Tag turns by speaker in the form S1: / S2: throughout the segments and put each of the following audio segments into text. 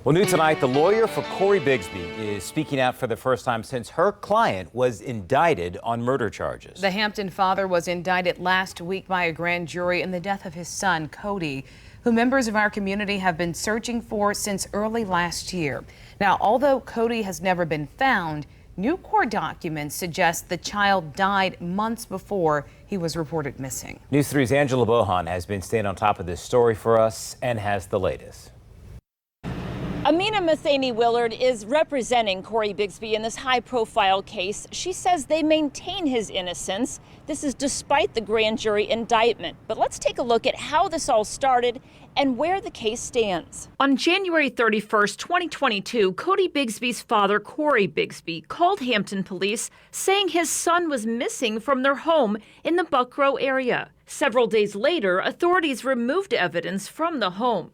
S1: Well, new tonight, the lawyer for Cory Bigsby is speaking out for the first time since her client was indicted on murder charges.
S2: The Hampton father was indicted last week by a grand jury in the death of his son, Codi, who members of our community have been searching for since early last year. Now, although Codi has never been found, new court documents suggest the child died months before he was reported missing.
S1: News 3's Angela Bohan has been staying on top of this story for us and has the latest.
S3: Amina Matheny Willard is representing Cory Bigsby in this high-profile case. She says they maintain his innocence. This is despite the grand jury indictment. But let's take a look at how this all started and where the case stands. On January 31st, 2022, Codi Bigsby's father, Cory Bigsby, called Hampton police saying his son was missing from their home in the Buckrow area. Several days later, authorities removed evidence from the home.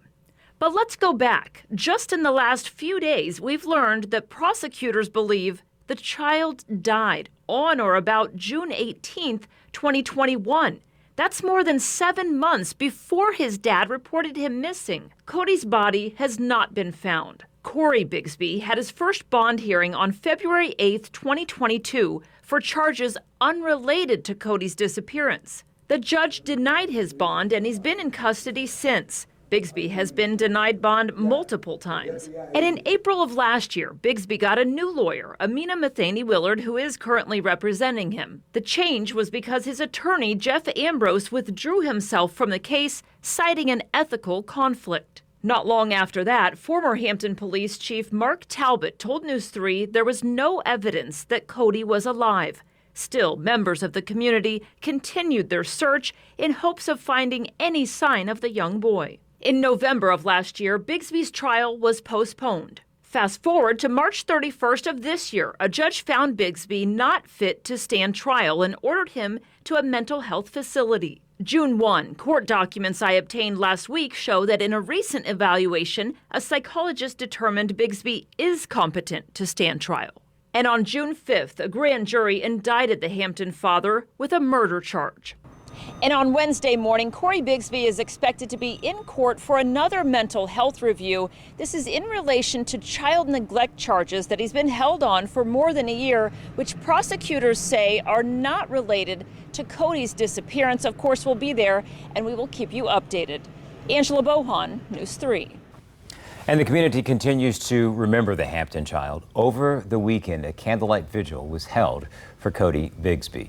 S3: But let's go back. Just in the last few days, we've learned that prosecutors believe the child died on or about June 18th, 2021. That's more than 7 months before his dad reported him missing. Codi's body has not been found. Cory Bigsby had his first bond hearing on February 8th, 2022 for charges unrelated to Codi's disappearance. The judge denied his bond and he's been in custody since. Bigsby has been denied bond multiple times. And in April of last year, Bigsby got a new lawyer, Amina Matheny Willard, who is currently representing him. The change was because his attorney, Jeff Ambrose, withdrew himself from the case, citing an ethical conflict. Not long after that, former Hampton Police Chief Mark Talbot told News 3 there was no evidence that Codi was alive. Still, members of the community continued their search in hopes of finding any sign of the young boy. In November of last year, Bigsby's trial was postponed. Fast forward to March 31st of this year, a judge found Bigsby not fit to stand trial and ordered him to a mental health facility. June 1, court documents I obtained last week show that in a recent evaluation, a psychologist determined Bigsby is competent to stand trial. And on June 5th, a grand jury indicted the Hampton father with a murder charge. And on Wednesday morning, Cory Bigsby is expected to be in court for another mental health review. This is in relation to child neglect charges that he's been held on for more than a year, which prosecutors say are not related to Codi's disappearance. Of course, we'll be there and we will keep you updated. Angela Bohan, News 3.
S1: And the community continues to remember the Hampton child. Over the weekend, a candlelight vigil was held for Codi Bigsby.